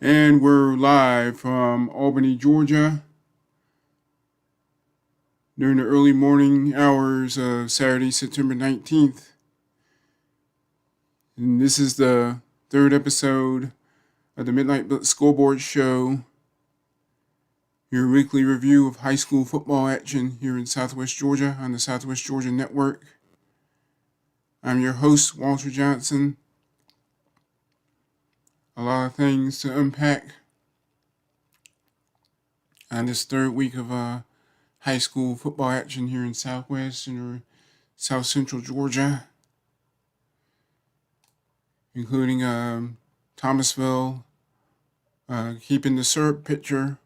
And we're live from Albany, Georgia, during the early morning hours of Saturday, September 19th. And this is the third episode of the Midnight Blitz Scoreboard show, your weekly review of high school football action here in Southwest Georgia on the Southwest Georgia Network. I'm your host, Walter Johnson. A lot of things to unpack on this third week of high school football action here in Southwest or South Central Georgia, including Thomasville keeping the syrup pitcher,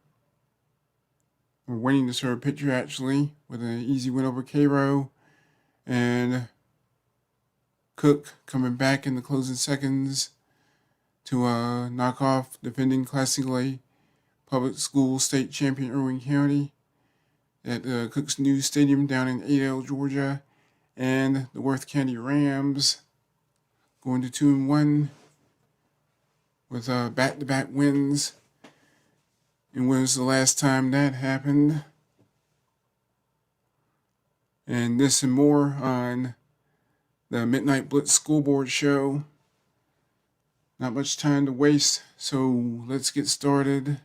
or winning the syrup pitcher actually, with an easy win over Cairo, and Cook coming back in the closing seconds to knock off defending Class Single A public school state champion Irwin County at Cook's new stadium down in Adel, Georgia, and the Worth County Rams going to 2-1 with back-to-back wins. And when was the last time that happened? And this and more on the Midnight Blitz Scoreboard show. Not much time to waste, so let's get started.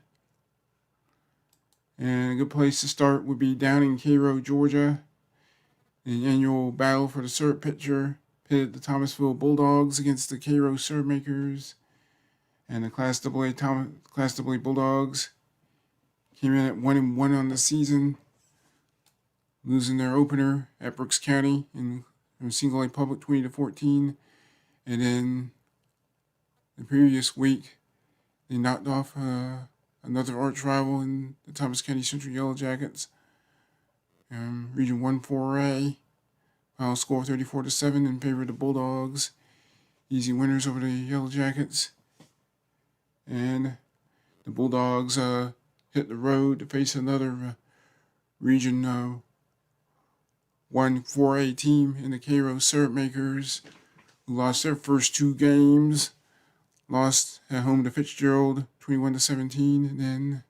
And a good place to start would be down in Cairo, Georgia. The annual battle for the syrup pitcher pitted the Thomasville Bulldogs against the Cairo Syrup Makers. And the Class AA Bulldogs came in at 1-1 on the season, losing their opener at Brooks County in Single A Public 20-14. And then the previous week, they knocked off another arch rival in the Thomas County Central Yellow Jackets, Region 1-4A. Final score 34-7 in favor of the Bulldogs. Easy winners over the Yellow Jackets. And the Bulldogs hit the road to face another Region 1-4A team in the Cairo Syrup Makers, who lost their first two games. Lost at home to Fitzgerald 21-17,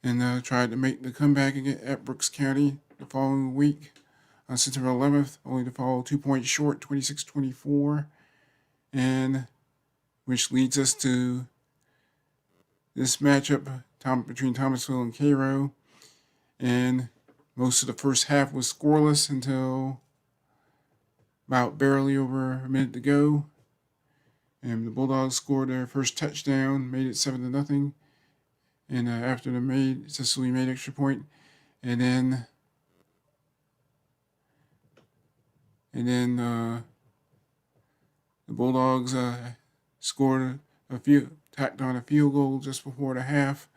and tried to make the comeback again at Brooks County the following week on September 11th, only to fall 2 points short, 26-24, and which leads us to this matchup between Thomasville and Cairo. And most of the first half was scoreless until about barely over a minute to go. And the Bulldogs scored their first touchdown, made it 7-0. And after Cecily made extra point, and then the Bulldogs tacked on a field goal just before the half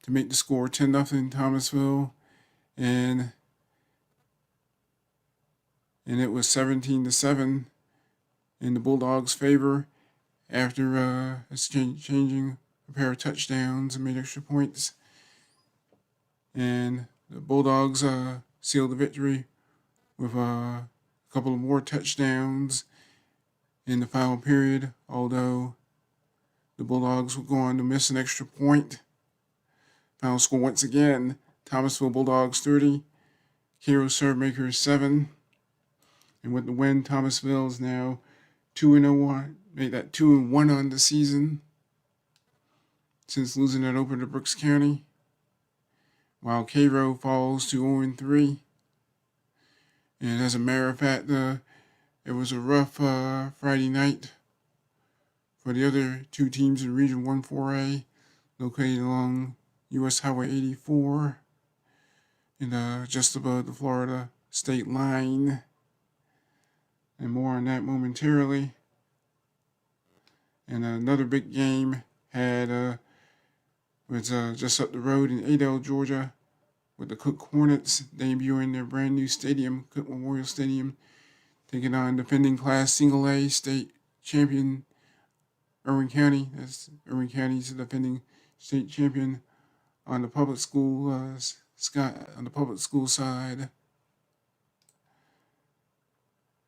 to make the score 10-0 Thomasville, and it was 17-7 in the Bulldogs' favor after exchanging a pair of touchdowns and made extra points. And the Bulldogs sealed the victory with a couple of more touchdowns in the final period, although the Bulldogs would go on to miss an extra point. Final score once again, Thomasville Bulldogs 30, Cairo Syrup Makers 7. And with the win, Thomasville is now 2-1, made that 2-1 on the season since losing that opener to Brooks County, while Cairo falls to 0-3. And as a matter of fact, it was a rough Friday night for the other two teams in Region 1-4A, located along U.S. Highway 84 and just above the Florida state line. And more on that momentarily. And another big game was just up the road in Adel, Georgia, with the Cook Hornets debuting their brand new stadium, Cook Memorial Stadium, taking on defending Class Single A state champion Irwin County. Irwin County's the defending state champion on the public school side.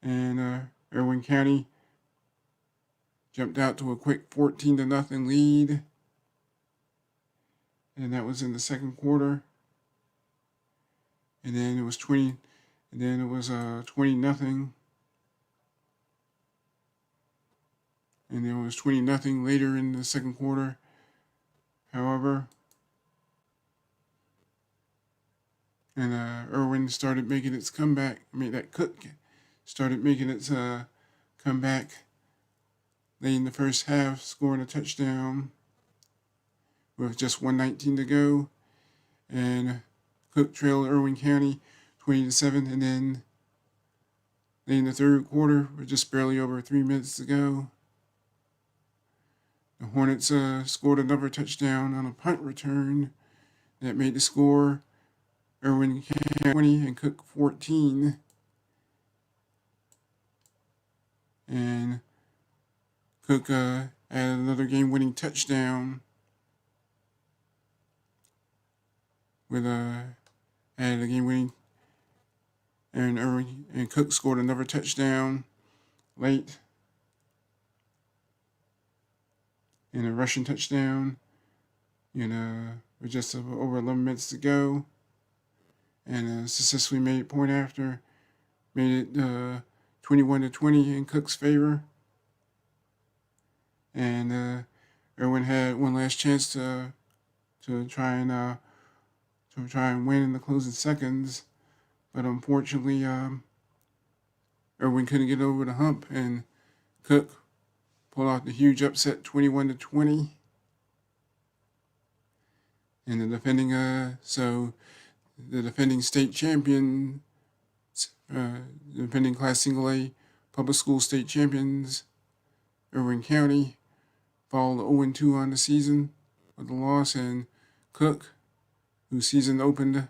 And Irwin County jumped out to a quick 14-0 lead. And that was in the second quarter. And then it was 20 nothing. And then it was 20 nothing later in the second quarter. However, and Irwin started making its comeback. Cook started making its comeback late in the first half, scoring a touchdown with just 1:19 to go. And Cook trailed Irwin County 20-7, and then late in the third quarter, with just barely over 3 minutes to go, the Hornets scored another touchdown on a punt return that made the score Irwin County 20 and Cook 14. And Cook added another game-winning touchdown with added a game-winning, and Irwin and Cook scored another touchdown late in a rushing touchdown, with just over 11 minutes to go, and successfully made it point after, made it 21-20 in Cook's favor. And Irwin had one last chance to try and win in the closing seconds, but unfortunately, Irwin couldn't get over the hump, and Cook pulled off the huge upset, 21-20. And the defending state champion, the defending Class Single A public school state champions, Irwin County, followed 0-2 on the season with a loss, and Cook, whose season opened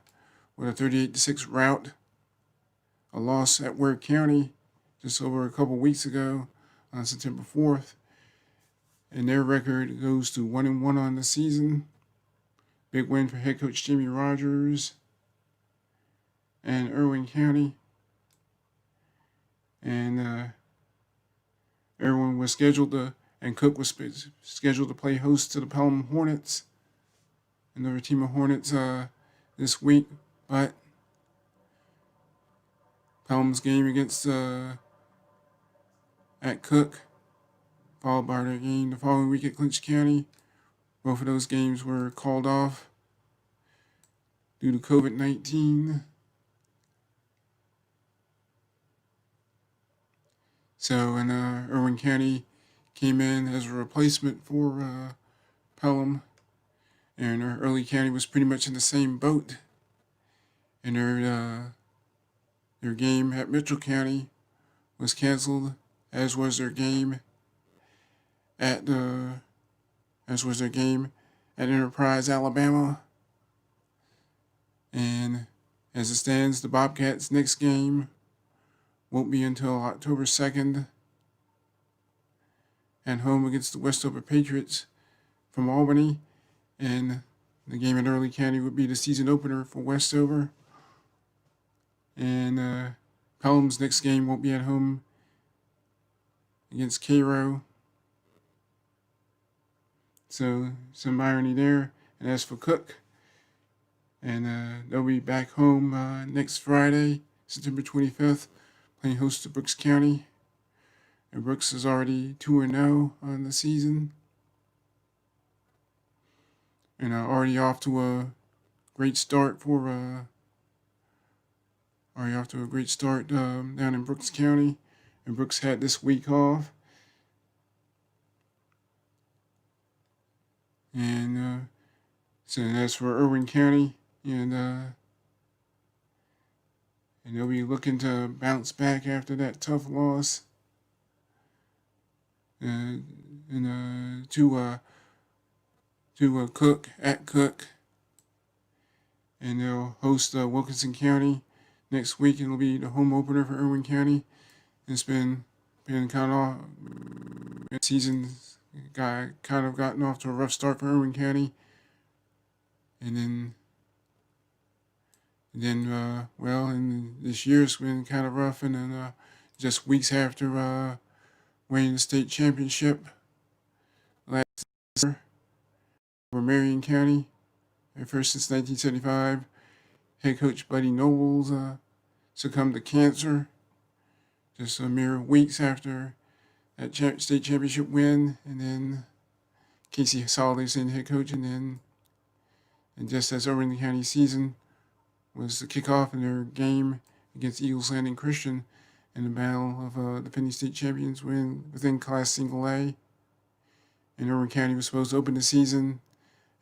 with a 38-6 rout, a loss at Ware County just over a couple weeks ago on September 4th, and their record goes to 1-1 on the season. Big win for head coach Jamie Rogers and Irwin County. And Irwin was and Cook was scheduled to play host to the Pelham Hornets, another team of Hornets this week, but Pelham's game against at Cook, followed by their game the following week at Clinch County. Both of those games were called off due to COVID-19. So, and Irwin County came in as a replacement for Pelham, and Early County was pretty much in the same boat. And their game at Mitchell County was canceled, as was their game at Enterprise, Alabama. And as it stands, the Bobcats' next game won't be until October 2nd at home against the Westover Patriots from Albany. And the game at Early County would be the season opener for Westover. And Pelham's next game won't be at home against Cairo. So some irony there. And as for Cook, and they'll be back home next Friday, September 25th, playing host to Brooks County. And Brooks is already 2-0 on the season, and already off to a great start down in Brooks County. And Brooks had this week off. And so as for Irwin County, and they'll be looking to bounce back after that tough loss to Cook at Cook, and they'll host Wilkinson County next week, and it'll be the home opener for Irwin County. It's been kind of season kind of gotten off to a rough start for Irwin County, and then this year's been kind of rough, and then just weeks after winning the state championship last year over Marion County. At first since 1975. Head coach Buddy Nobles succumbed to cancer just a mere weeks after that state championship win, and then Casey Soliday's in head coach, and just as Irving County season was the kickoff in their game against Eagles Landing Christian in the battle of defending state champions within Class Single A. And Irving County was supposed to open the season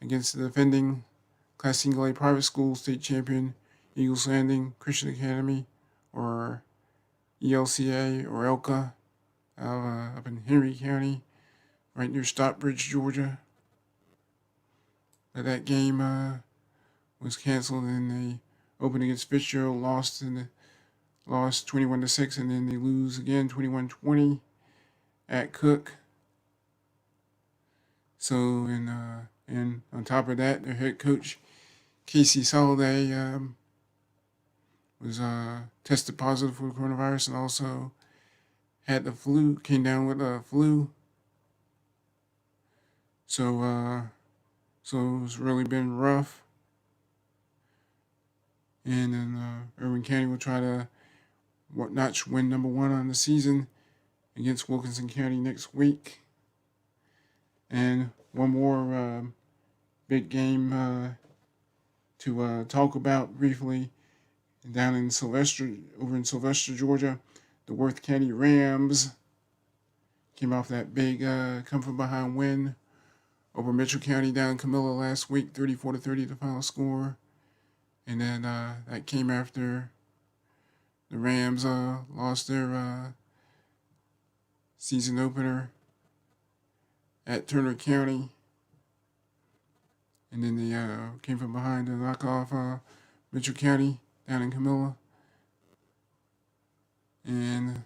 against the defending Class Single A private school state champion Eagles Landing Christian Academy, or ELCA or ELCA, up in Henry County, right near Stockbridge, Georgia. But that game was canceled, and they opened against Fitzgerald, lost 21-6, and then they lose again 21-20 at Cook. So, and on top of that, their head coach Casey Soliday was tested positive for coronavirus, and also had the flu, came down with a flu. So it's really been rough. And then Irving County will try to notch win number 1 on the season against Wilkinson County next week. And one more big game to talk about briefly down in over in Sylvester, Georgia. The Worth County Rams came off that big come from behind win over Mitchell County down in Camilla last week, 34-30 the final score. And then that came after the Rams lost their season opener at Turner County. And then they came from behind to knock off Mitchell County down in Camilla. And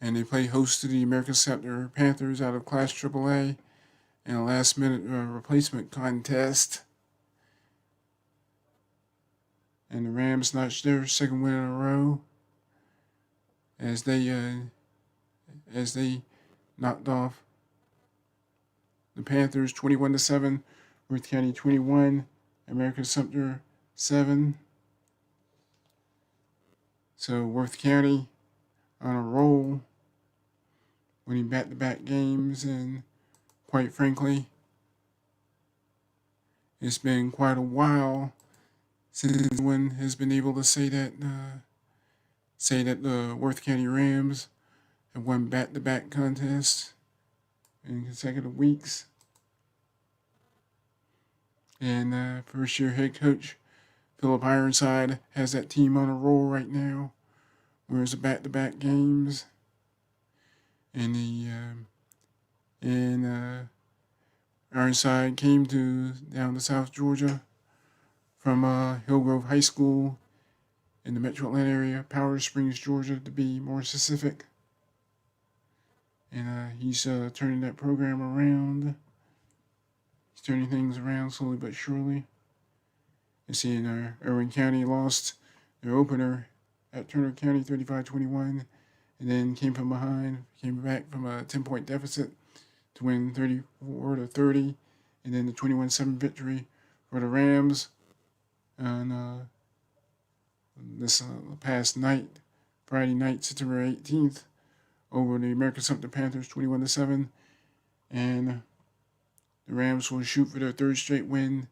they play host to the American Scepter Panthers out of Class AAA in a last-minute replacement contest. And the Rams notched their second win in a row as they knocked off the Panthers 21-7, Worth County 21, American Sumter 7. So Worth County on a roll, winning back-to-back games, and quite frankly, it's been quite a while since anyone has been able to say that the Worth County Rams have won back-to-back contests in consecutive weeks. And first-year head coach Philip Ironside has that team on a roll right now, whereas the back-to-back games. And Ironside came down to South Georgia from Hillgrove High School in the Metro Atlanta area, Powder Springs, Georgia, to be more specific. And he's turning that program around. He's turning things around slowly but surely. You see, Irving County lost their opener at Turner County 35-21, and then came back from a 10-point deficit to win 34-30, and then the 21-7 victory for the Rams on this past night, Friday night, September 18th, over the American Sumter Panthers 21-7, and the Rams will shoot for their third straight win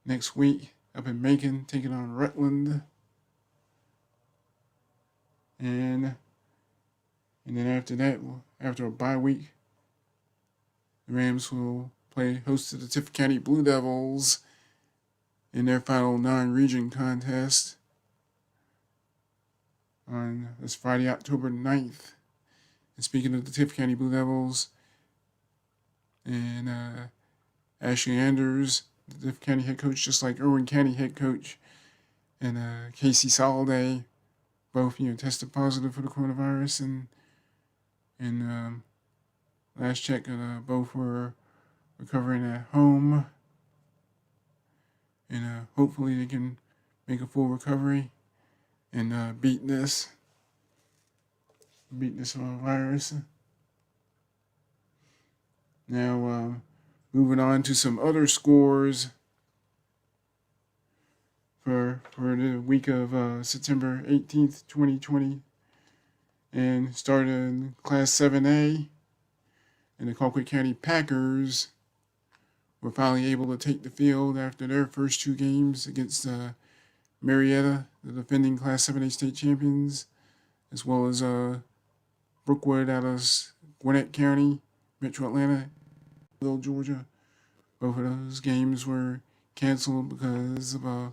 next week up in Macon, taking on Rutland. And then after that, after a bye week, the Rams will play host to the Tiffin County Blue Devils in their final non-region contest on this Friday, October 9th. And speaking of the Tiffin County Blue Devils, and Ashley Anders, the Tiffin County head coach, just like Irwin County head coach, and Casey Soliday, both tested positive for the coronavirus, and last check, both were recovering at home, and hopefully they can make a full recovery and beat this. beat this virus. Now, moving on to some other scores for the week of September 18th, 2020. And started in Class 7A, and the Colquitt County Packers were finally able to take the field after their first two games against Marietta, the defending Class 7A state champions, as well as Brookwood out of Gwinnett County, Metro Atlanta, Georgia. Both of those games were canceled because of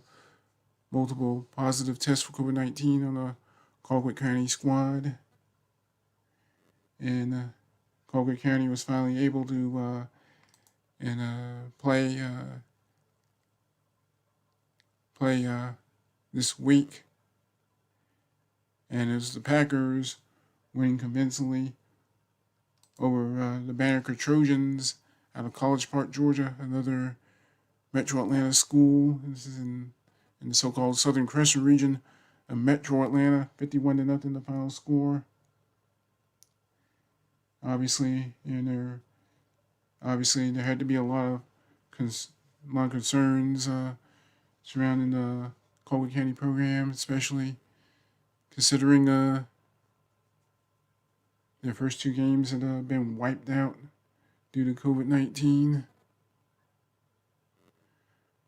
multiple positive tests for COVID-19 on the Colquitt County squad. And Colquitt County was finally able to play this week, and it was the Packers winning convincingly over the Banneker Trojans out of College Park, Georgia, another Metro Atlanta school. This is in the so-called Southern Crescent region of Metro Atlanta, 51-0 the final score. Obviously, there had to be a lot of concerns surrounding the Colquitt County program, especially considering their first two games had been wiped out due to COVID-19.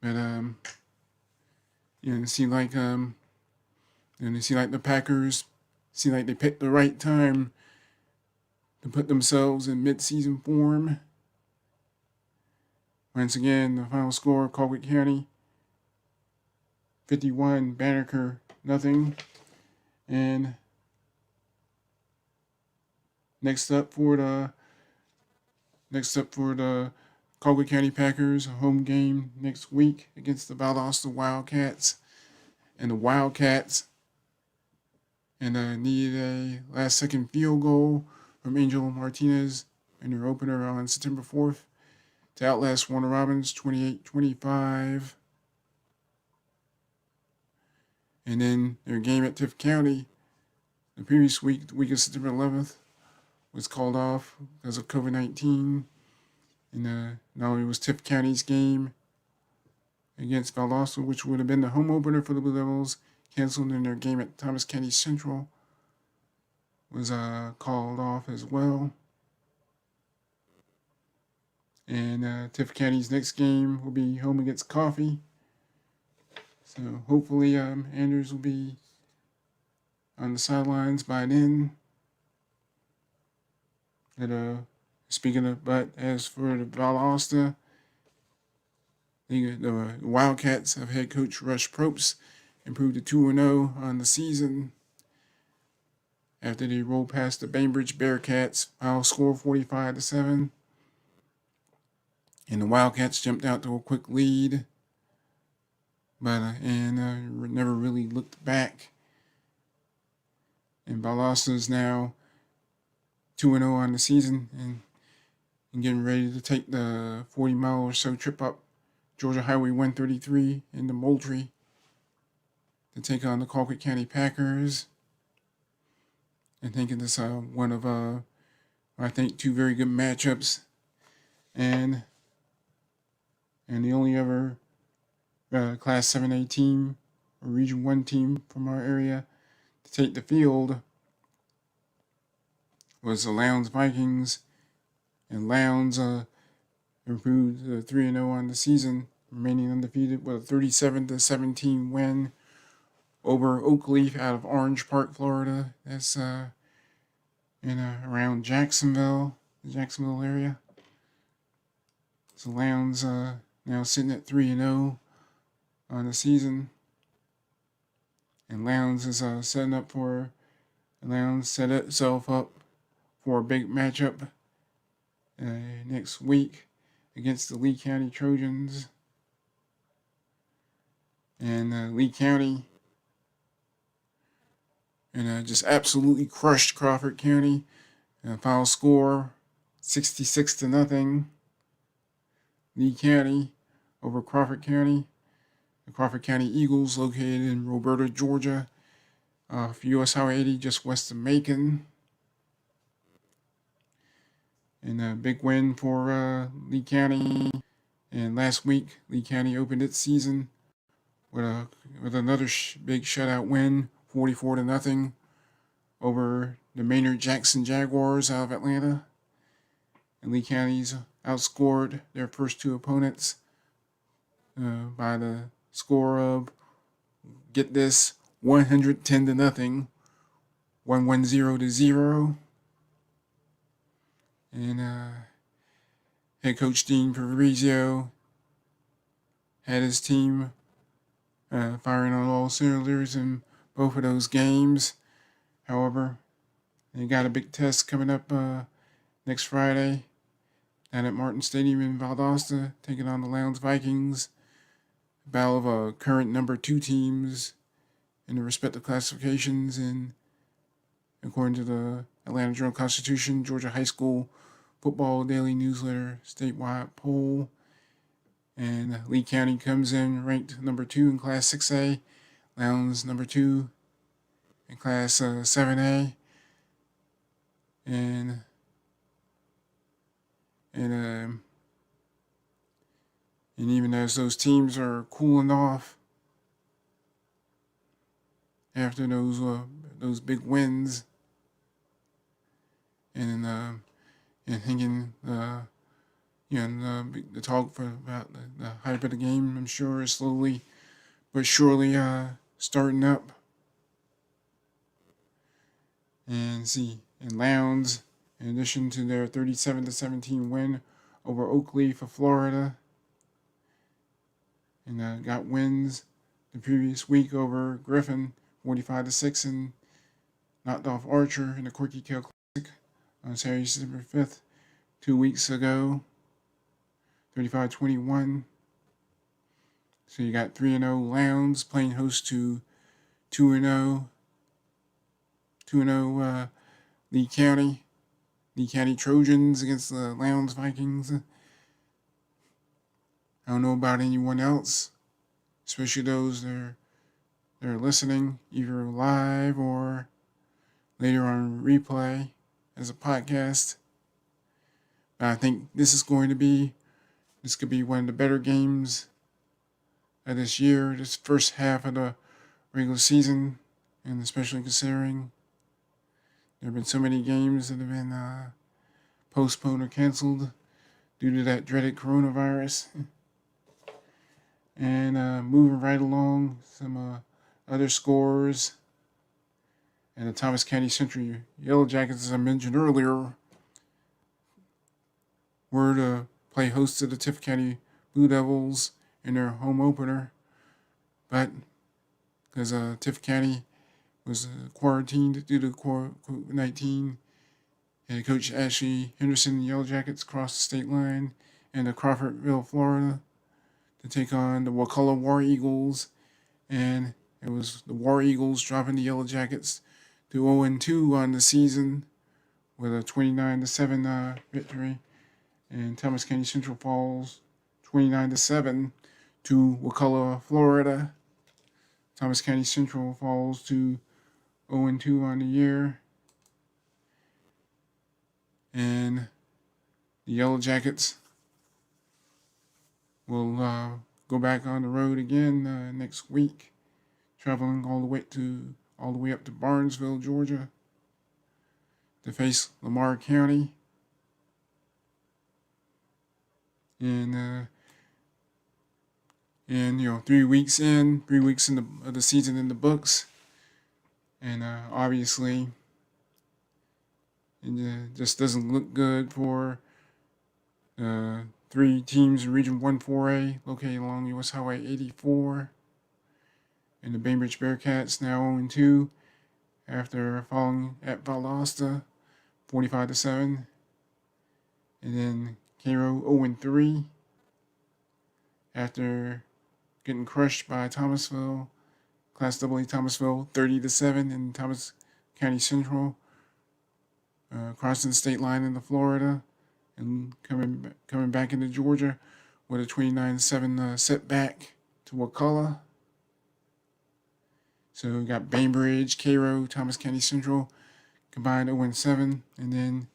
But it seemed like the Packers seemed like they picked the right time to put themselves in mid-season form. Once again, the final score: Colquitt County 51, Banneker 0. And next up for the Colquitt County Packers, a home game next week against the Valdosta Wildcats. And the Wildcats needed a last-second field goal from Angel Martinez in their opener on September 4th to outlast Warner Robins 28-25. And then their game at Tift County the previous week, the week of September 11th, was called off because of COVID-19. And not only was Tift County's game against Valdosta, which would have been the home opener for the Blue Devils, canceled, and their game at Thomas County Central was called off as well. And Tift County's next game will be home against Coffee. So hopefully Anders will be on the sidelines by then. And but as for the Valdosta, the Wildcats of head coach Rush Probst improved to 2-0 on the season after they rolled past the Bainbridge Bearcats, final score 45-7. And the Wildcats jumped out to a quick lead, but never really looked back. And Valdosta is now 2-0 on the season and getting ready to take the 40-mile or so trip up Georgia Highway 133 into Moultrie to take on the Colquitt County Packers. I think it's one of, I think, two very good matchups. And the only other Class 7A team or Region 1 team from our area to take the field was the Lowndes Vikings. And Lowndes improved to 3-0 on the season, remaining undefeated with a 37-17 win over Oakleaf out of Orange Park, Florida. That's around Jacksonville, the Jacksonville area. So Lowndes now sitting at 3-0 on the season. And Lowndes is set itself up for a big matchup next week against the Lee County Trojans. And Lee County just absolutely crushed Crawford County. Final score 66-0. Lee County over Crawford County. The Crawford County Eagles, located in Roberta, Georgia, US Highway 80, just west of Macon. And a big win for Lee County. And last week, Lee County opened its season with another big shutout win, 44-0, over the Maynard Jackson Jaguars out of Atlanta. And Lee County's outscored their first two opponents by the score of, get this, 110-0, 110-0. And head coach Dean Fabrizio had his team firing on all cylinders in both of those games. However, they got a big test coming up next Friday down at Martin Stadium in Valdosta, taking on the Lowndes Vikings. A battle of current number 2 teams in the respective classifications, and according to the Atlanta Journal-Constitution, Georgia High School Football Daily Newsletter statewide poll. And Lee County comes in ranked number 2 in Class 6A, Lowndes number 2 in Class 7A, and even as those teams are cooling off after those big wins, and thinking the talk about the hype of the game, I'm sure, is slowly but surely starting up. And Lowndes, in addition to their 37-17 win over Oakleaf of Florida, and got wins the previous week over Griffin, 45-6, and knocked off Archer in the Corky Tail Classic on Saturday, December 5th, 2 weeks ago, 35-21. So you got 3-0 Lowndes playing host to 2-0 Lee County Trojans against the Lowndes Vikings. I don't know about anyone else, especially those that are listening either live or later on replay as a podcast. But I think this could be one of the better games of this year, this first half of the regular season, and especially considering there have been so many games that have been postponed or canceled due to that dreaded coronavirus. And moving right along, some other scores. And the Thomas County Central Yellow Jackets, as I mentioned earlier, were to play host to the Tift County Blue Devils in their home opener. But because Tift County was quarantined due to COVID-19, and Coach Ashley Henderson, the Yellow Jackets, crossed the state line into Crawfordville, Florida, to take on the Wakulla War Eagles. And it was the War Eagles dropping the Yellow Jackets to 0-2 on the season with a 29-7 victory. And Thomas County Central falls 29-7 to Wakulla, Florida. Thomas County Central falls to 0-2 on the year. And the Yellow Jackets will go back on the road again next week, traveling all the way up to Barnesville, Georgia, to face Lamar County. And 3 weeks of the season in the books, and obviously it just doesn't look good for 3 teams in Region 1-4A located along US Highway 84. And the Bainbridge Bearcats now 0-2 after falling at Valdosta 45-7. And then Cairo 0-3 after getting crushed by Thomasville, Class AA Thomasville 30-7 in Thomas County Central, crossing the state line into Florida and coming back into Georgia with a 29-7 setback to Wakulla. So we got Bainbridge, Cairo, Thomas County Central combined 0-7, and then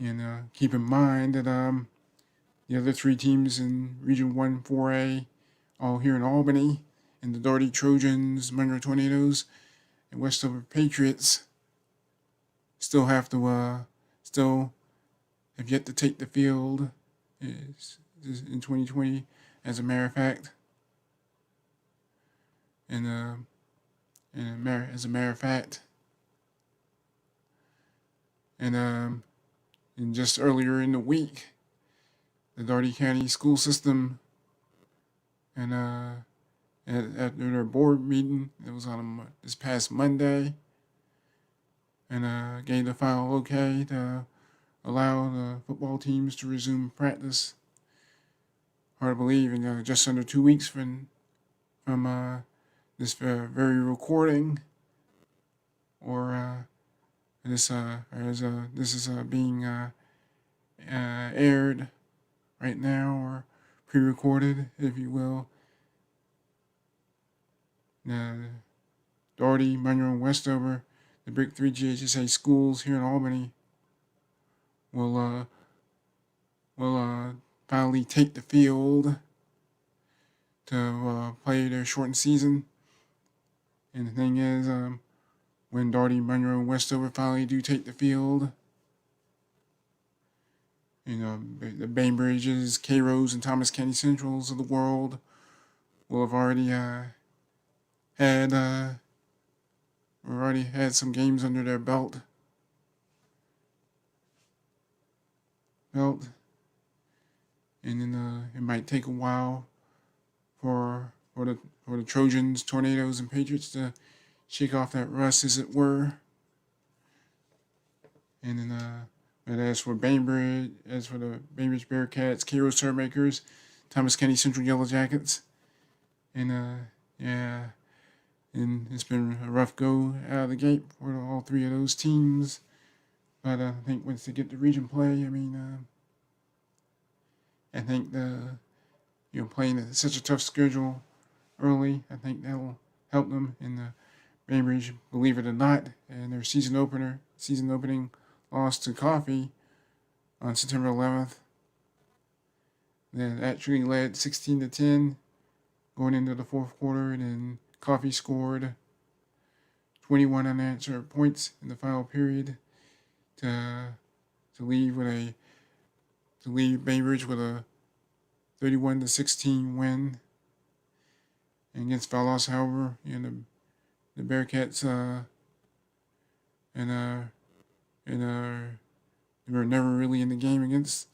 And keep in mind that the other three teams in Region 1 4A, all here in Albany, and the Doherty Trojans, Monroe Tornadoes, and Westover Patriots still have yet to take the field in 2020, as a matter of fact. And as a matter of fact, and just earlier in the week, the Doherty County school system and at their board meeting, it was on this past Monday, and gave the final okay to allow the football teams to resume practice. Hard to believe, in just under 2 weeks from this very recording, or this is being aired right now, or pre-recorded, if you will. Doherty, Monroe, and Westover, the big three GHSA schools here in Albany, will finally take the field to play their shortened season. And the thing is, when Doherty, Monroe, and Westover finally do take the field, the Bainbridges, Cairos, and Thomas County Centrals of the world will have already had some games under their belt. And then it might take a while for the Trojans, Tornadoes, and Patriots to shake off that rust, as it were. And then, but as for the Bainbridge Bearcats, Cairo Surmakers, Thomas County Central Yellow Jackets, and and it's been a rough go out of the gate for all three of those teams. But I think once they get to region play, I think playing such a tough schedule early, I think that will help them in the Bainbridge, believe it or not, and their season opening loss to Coffee on September 11th. That actually led 16-10 going into the fourth quarter, and then Coffee scored 21 unanswered points in the final period to leave Bainbridge with a 31-16 win. And against Valdosta, however, the Bearcats they were never really in the game against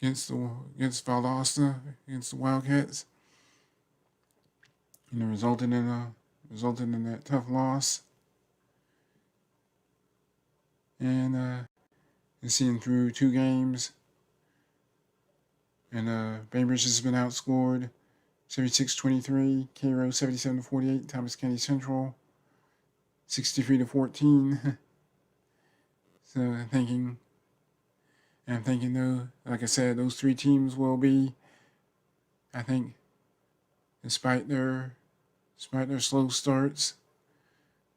Valdosta, against the Wildcats, and it resulted in that tough loss. And seeing through 2 games, and Bainbridge has been outscored 76-23, Cairo 77-48, Thomas County Central 63-14. So I'm thinking though, like I said, those 3 teams will be, I think, despite their slow starts,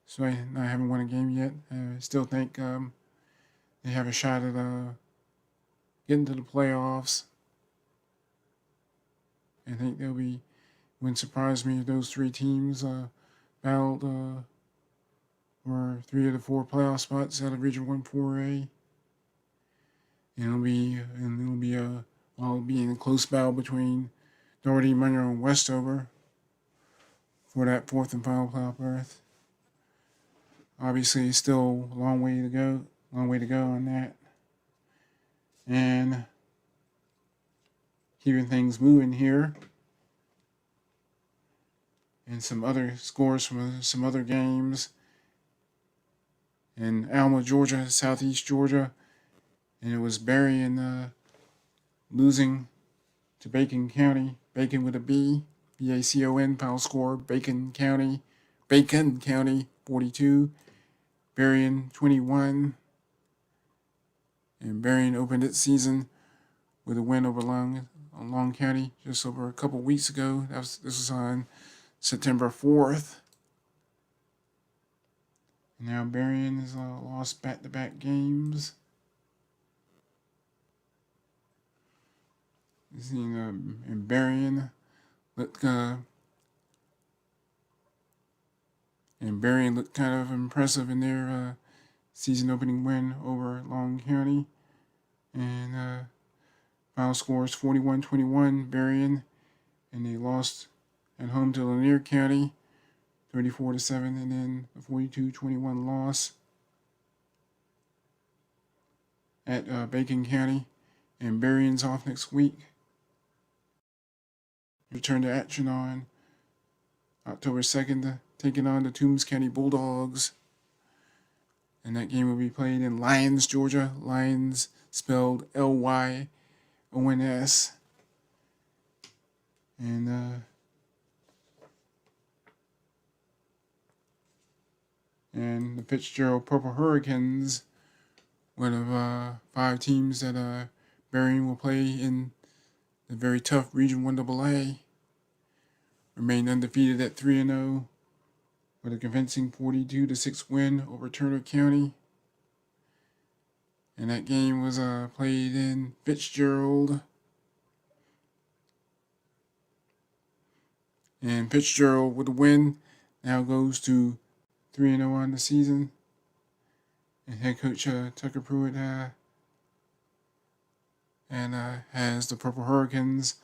despite not having won a game yet, I still think they have a shot at getting to the playoffs. I think wouldn't surprise me if those 3 teams battled for 3 of the 4 playoff spots out of Region 1 4A. And it'll be in a close battle between Doherty, Monroe, and Westover for that 4th and final playoff berth. Obviously, still a long way to go on that. And keeping things moving here, and some other scores from some other games in Alma, Georgia, Southeast Georgia, and it was Berrien losing to Bacon County, Bacon with a B, BACON, final score, Bacon County 42, Berrien 21, and Berrien opened its season with a win over Long County just over a couple weeks ago. This was on September 4th. And now Berrien has lost back-to-back games. Seen in Berrien looked and Berrien looked kind of impressive in their season opening win over Long County. And final score is 41-21 Berrien, and they lost at home to Lanier County 34-7, and then a 42-21 loss at Bacon County. And Berrien's off next week. Return to action on October 2nd, taking on the Toombs County Bulldogs. And that game will be played in Lyons, Georgia. Lyons spelled Lyons. And the Fitzgerald Purple Hurricanes, one of 5 teams that Berrien will play in the very tough Region 1AA, remained undefeated at 3-0 with a convincing 42-6 win over Turner County. And that game was played in Fitzgerald. And Fitzgerald, with the win, now goes to 3-0 on the season. And head coach Tucker Pruitt has the Purple Hurricanes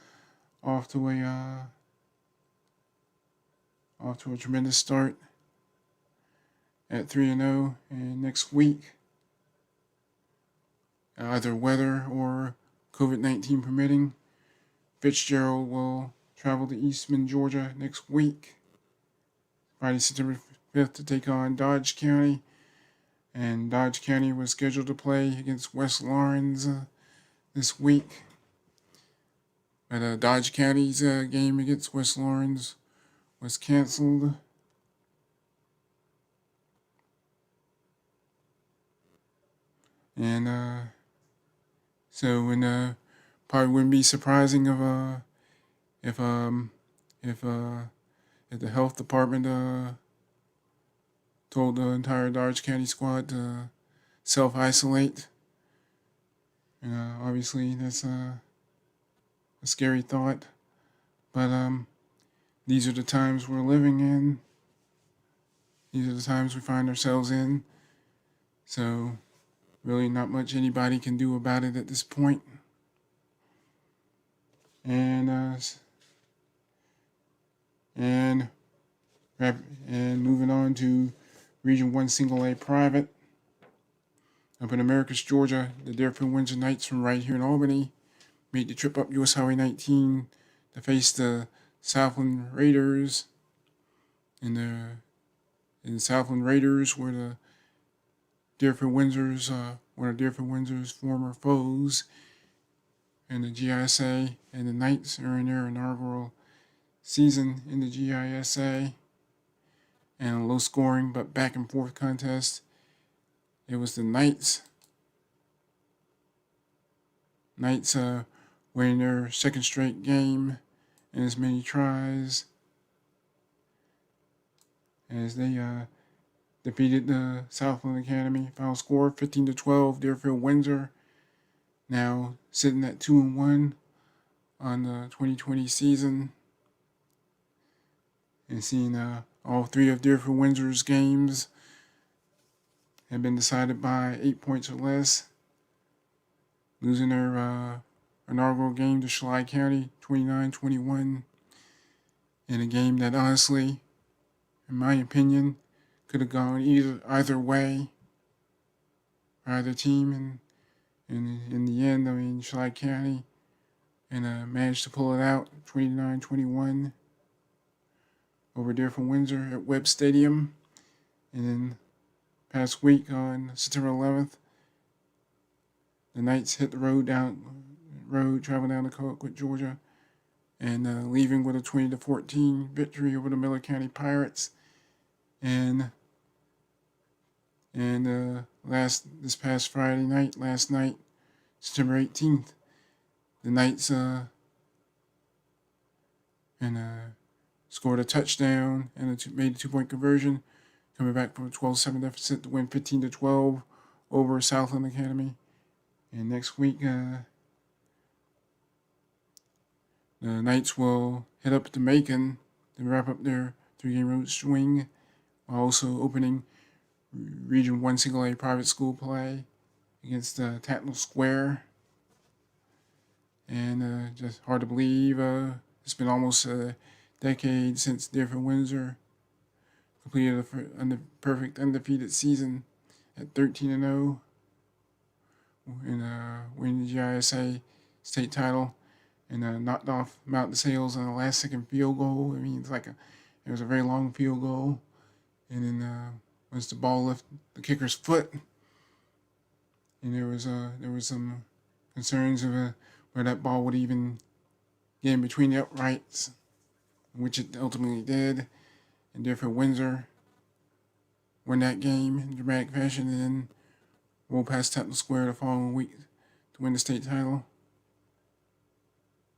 off to a tremendous start at 3-0. And next week, either weather or COVID-19 permitting, Fitzgerald will travel to Eastman, Georgia next week, Friday, September 5th, to take on Dodge County. And Dodge County was scheduled to play against West Laurens this week. But Dodge County's game against West Laurens was canceled. And so probably wouldn't be surprising if the health department told the entire Dodge County squad to self-isolate. And obviously that's a scary thought, but these are the times we're living in. These are the times we find ourselves in. So really not much anybody can do about it at this point. And moving on to Region 1 Single A Private. Up in Americus, Georgia, the Deerfield Windsor Knights from right here in Albany made the trip up US Highway 19 to face the Southland Raiders. And the Southland Raiders were the Deerfield Windsors, one of Deerfield Windsor's former foes in the GISA, and the Knights are in their inaugural season in the GISA. And a low scoring but back and forth contest. It was the Knights winning their second straight game in as many tries as they defeated the Southland Academy. Final score 15-12. Deerfield Windsor now sitting at 2-1 on the 2020 season, and seeing all 3 of Deerfield Windsor's games have been decided by 8 points or less, losing their inaugural game to Schley County 29-21 in a game that honestly, in my opinion, could have gone either way, either team. And in the end, I mean, Schley County managed to pull it out 29-21 over Deerfield Windsor at Webb Stadium. And then past week on September 11th, the Knights hit the road, traveling down to Colquitt, Georgia, and leaving with a 20-14 victory over the Miller County Pirates. And this past Friday night, last night, September 18th, the Knights scored a touchdown and made a 2-point conversion, coming back from a 12-7 deficit to win 15-12 over Southland Academy. And next week, The Knights will head up to Macon to wrap up their 3-game road swing, while also opening Region 1 Single A private school play against Tatnall Square. And just hard to believe, it's been almost a decade since Deerfield Windsor completed a perfect undefeated season at 13-0 and winning the GISA state title, and knocked off Mount DeSales on the last-second field goal. I mean, it was a very long field goal, and then once the ball left the kicker's foot, and there was some concerns of where that ball would even get in between the uprights, which it ultimately did, and Deerfield Windsor won that game in dramatic fashion, and then rolled past Tatnall Square the following week to win the state title.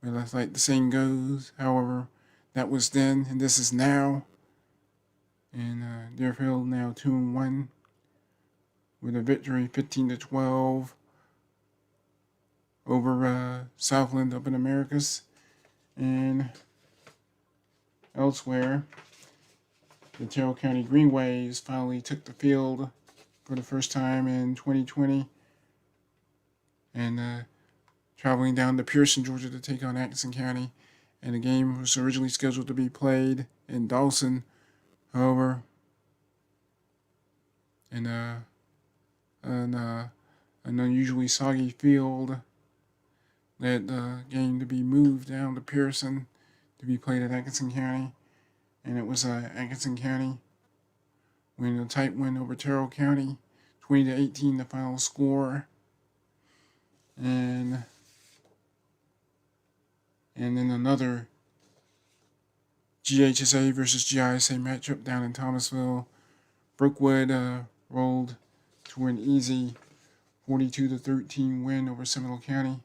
But that's like the saying goes. However, that was then, and this is now. And Deerfield now 2-1 with a victory 15-12 over Southland up in Americus. And elsewhere, the Terrell County Greenways finally took the field for the first time in 2020, and traveling down to Pearson, Georgia to take on Atkinson County. And the game was originally scheduled to be played in Dawson. However, in an unusually soggy field led the game to be moved down to Pearson to be played at Atkinson County. And it was Atkinson County winning a tight win over Terrell County, 20-18 the final score. And then another GHSA versus GISA matchup down in Thomasville. Brookwood rolled to an easy 42-13 win over Seminole County.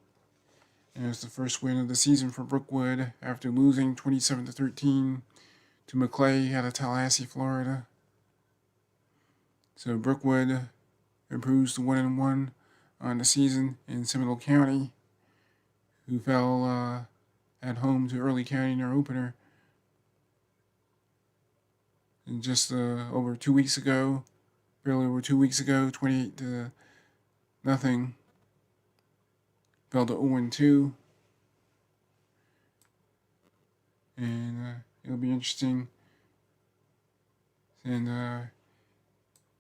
And it was the first win of the season for Brookwood after losing 27-13 to McClay out of Tallahassee, Florida. So Brookwood improves to 1-1 on the season in Seminole County, who fell at home to Early County in their opener. And just over 2 weeks ago, barely over 2 weeks ago, 28-0, fell to 0-2. And it'll be interesting. And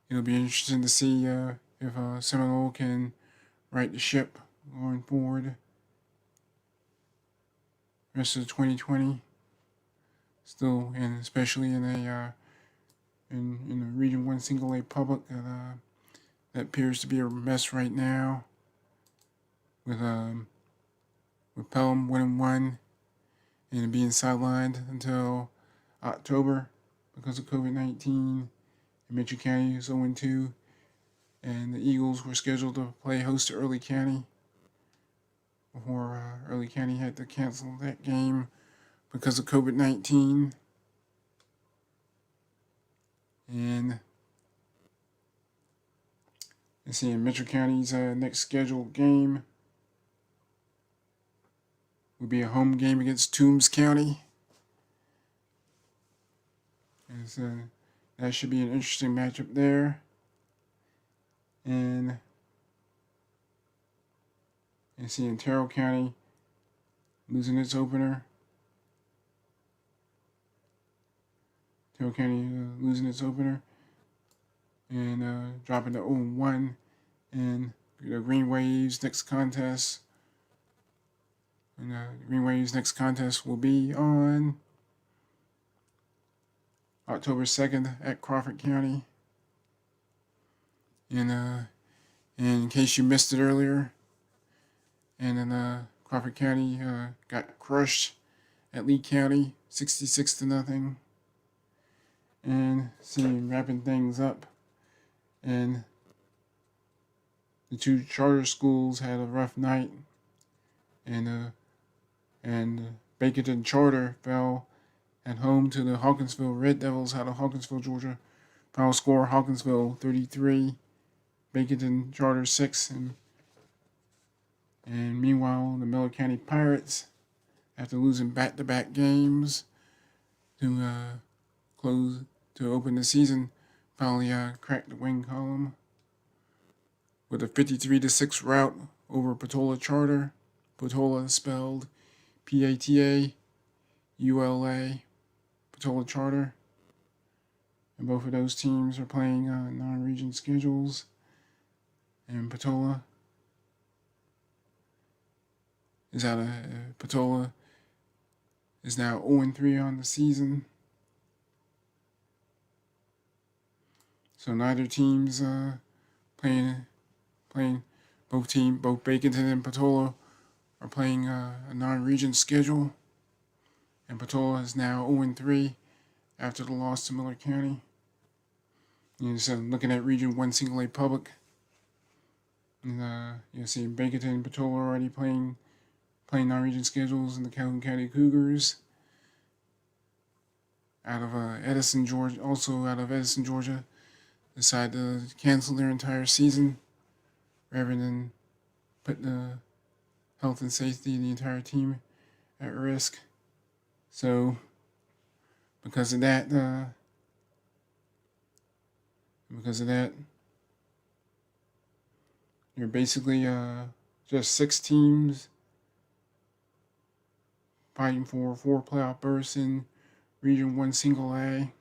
it'll be interesting to see if Seminole can right the ship going forward. Rest of 2020, still, and especially in a in the Region 1 Single A public that appears to be a mess right now. With Pelham 1-1 and being sidelined until October because of COVID-19. And Mitchell County is 0-2, and the Eagles were scheduled to play host to Early County before Early County had to cancel that game because of COVID-19. And let's see, in Mitchell County's next scheduled game will be a home game against Toombs County. And so that should be an interesting matchup there. And see, in Terrell County losing its opener. Terrell County losing its opener and dropping to 0-1. And the Green Waves next contest. And the Green Waves next contest will be on October 2nd at Crawford County. And in case you missed it earlier, and then Crawford County got crushed at Lee County, 66-0. And wrapping things up, and the two charter schools had a rough night, and Baconton Charter fell at home to the Hawkinsville Red Devils out of Hawkinsville, Georgia. Final score: Hawkinsville 33, Baconton Charter 6, and meanwhile the Miller County Pirates after losing back-to-back games to open the season. Finally cracked the win column with a 53-6 rout over Patola Charter. Patola spelled Pataula, Patola Charter. And both of those teams are playing non-region schedules. And Patola is Patola is now 0-3 on the season. So neither team's playing. Both Baconton and Patola are playing a non-region schedule. And Patola is now 0-3 after the loss to Miller County. And so looking at Region 1 Single A Public, and you see Baconton and Patola already playing non-region schedules, and the Calhoun County Cougars out of Edison, Georgia, decide to cancel their entire season rather than put the health and safety of the entire team at risk. So because of that, you're basically just 6 teams fighting for 4 playoff berths in Region 1 Single A.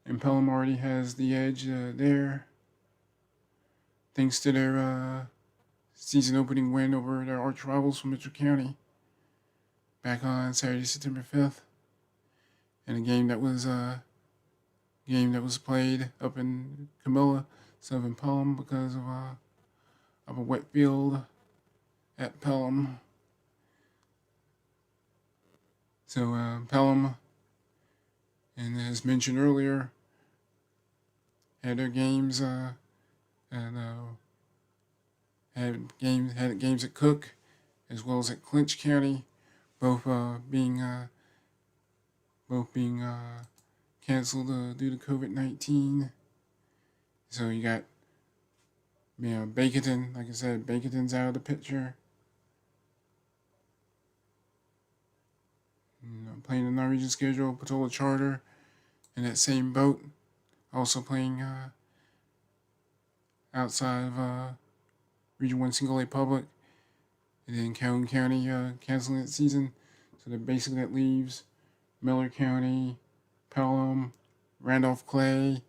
And Pelham already has the edge there, thanks to their season opening win over their arch rivals from Mitchell County back on Saturday, September 5th. And a game that was played up in Camilla, instead of in Pelham, because of a wet field at Pelham. So Pelham, and as mentioned earlier, had their games had games at Cook as well as at Clinch County, both being canceled due to COVID-19. So you got Baconton, like I said, Baconton's out of the picture. Playing the non-region schedule, Patola Charter in that same boat, also playing outside of Region 1 Single A Public, and then Calhoun County canceling that season. So that leaves Miller County, Pelham, Randolph Clay.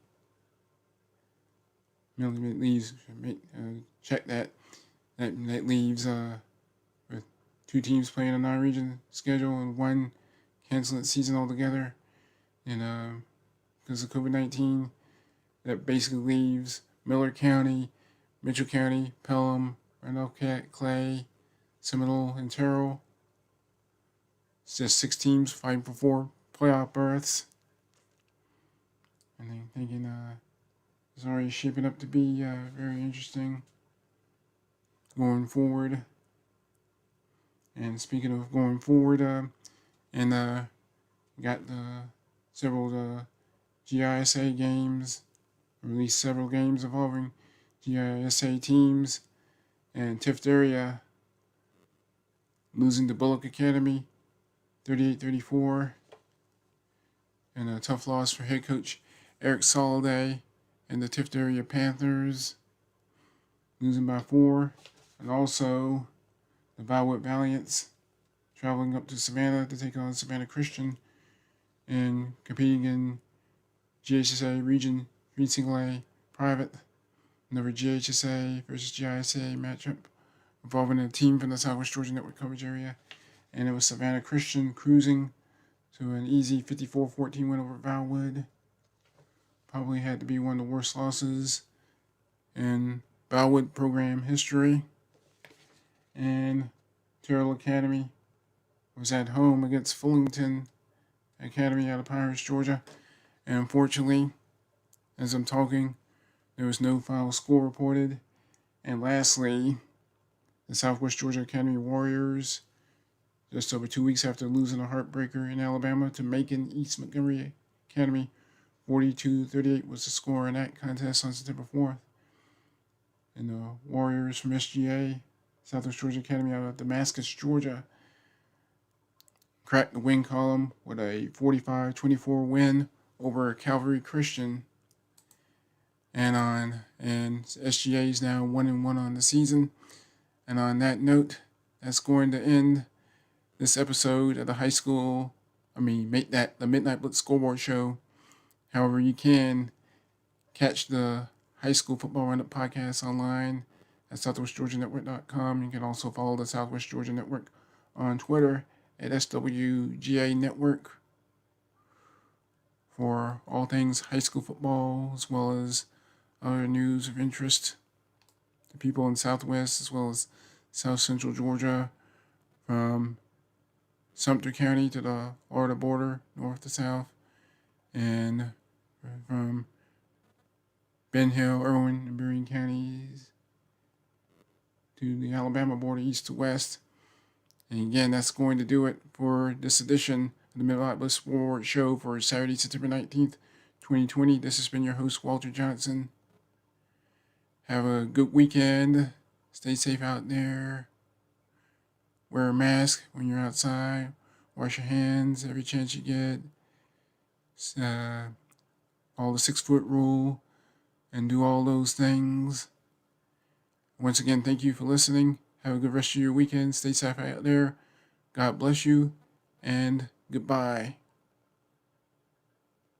Check that. That leaves with 2 teams playing a non-region schedule and 1 canceling the season altogether. And because of COVID-19, that basically leaves Miller County, Mitchell County, Pelham, Randolph Clay, Seminole, and Terrell. It's just 6 teams fighting for 4 playoff berths. And I'm thinking it's already shaping up to be very interesting going forward. And speaking of going forward, got several GISA games, or at least several games involving GISA teams, and Tift area losing to Bullock Academy 38-34, and a tough loss for head coach Eric Soliday and the Tift area Panthers, losing by 4, and also the Byward Valiants traveling up to Savannah to take on Savannah Christian and competing in GHSA Region 3 Single A Private. Another GHSA versus GISA matchup involving a team from the Southwest Georgia Network coverage area. And it was Savannah Christian cruising to an easy 54-14 win over Valwood. Probably had to be one of the worst losses in Valwood program history. And Terrell Academy was at home against Fullington Academy out of Pinehurst, Georgia. And unfortunately, as I'm talking, there was no final score reported. And lastly, the Southwest Georgia Academy Warriors, just over 2 weeks after losing a heartbreaker in Alabama to Macon East Montgomery Academy, 42-38 was the score in that contest on September 4th. And the Warriors from SGA, Southwest Georgia Academy out of Damascus, Georgia, cracked the win column with a 45-24 win over Calvary Christian. And SGA is now 1-1 on the season. And on that note, that's going to end this episode of the Midnight Blitz Scoreboard Show. However, you can catch the High School Football Roundup podcast online at southwestgeorgianetwork.com. You can also follow the Southwest Georgia Network on Twitter at SWGA Network for all things high school football, as well as other news of interest to people in Southwest as well as South Central Georgia, from Sumter County to the Florida border, north to south, and from Ben Hill, Irwin, and Berrien counties to the Alabama border, east to west. And again, that's going to do it for this edition of the Midnight Blitz Scoreboard Show for Saturday, September 19th, 2020. This has been your host, Walter Johnson. Have a good weekend. Stay safe out there. Wear a mask when you're outside. Wash your hands every chance you get. Follow the 6-foot rule and do all those things. Once again, thank you for listening. Have a good rest of your weekend. Stay safe out there. God bless you, and goodbye.